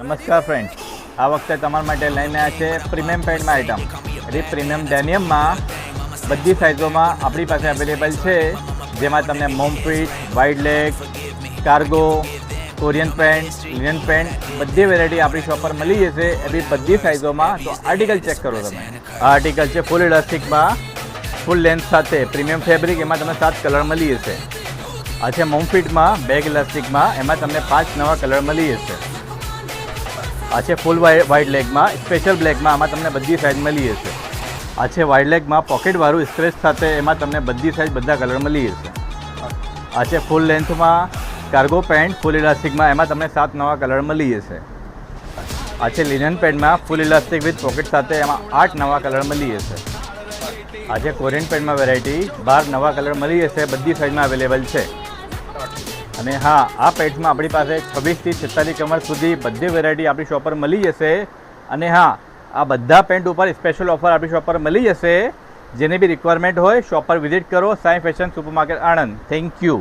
નમસ્કાર ફ્રેન્ડ્સ, આ વખતે તમારા માટે લઈને આવ્યા છે પ્રીમિયમ પેન્ટમાં આઇટમ. એટલે પ્રીમિયમ ડેનિયમમાં બધી સાઇઝોમાં આપણી પાસે અવેલેબલ છે, જેમાં તમને mom fit, wide leg, cargo, Korean pant, linen pant બધી વેરાયટી આપણી શોપ પર મળી જશે. એવી બધી સાઇઝોમાં. તો આર્ટિકલ ચેક કરો તમે. આ આર્ટિકલ છે ફૂલ ઇલાસ્ટિકમાં, ફૂલ લેન્થ સાથે પ્રીમિયમ ફેબ્રિક. એમાં તમને 7 કલર મળી જશે. આ છે મોમ ફિટમાં બેગ ઇલાસ્ટિકમાં, એમાં તમને 5 નવા કલર મળી જશે. આ છે ફૂલ વાઇડ લેગમાં સ્પેશિયલ બ્લેકમાં, આમાં તમને બધી સાઇઝ મળી જશે. આ છે વાઇડ લેગમાં પોકેટવાળું સ્ટ્રેચ સાથે, એમાં તમને બધી સાઇઝ બધા કલર મળી જશે. આ છે ફૂલ લેન્થમાં કાર્ગો પેન્ટ ફૂલ ઇલાસ્ટિકમાં, એમાં તમને 7 નવા કલર મળી જશે. આ છે લિનન પેન્ટમાં ફૂલ ઇલાસ્ટિક વિથ પોકેટ સાથે, એમાં 8 નવા કલર મળી જશે. આ છે કોરિયન પેન્ટમાં વેરાયટી 12 નવા કલર મળી જશે. બધી સાઇઝમાં અવેલેબલ છે. અને હા, આ પેન્ટ્સમાં આપણી પાસે 26 થી 46 કમર સુધી બધી વેરાયટી આપણી શોપ પર મળી જશે. અને હા, આ બધા પેન્ટ ઉપર સ્પેશિયલ ઓફર આપણી શોપ પર મળી જશે. જેને બી રિક્વાયરમેન્ટ હોય શોપ પર વિઝિટ કરો. Sai fashion super market Anand. Thank you.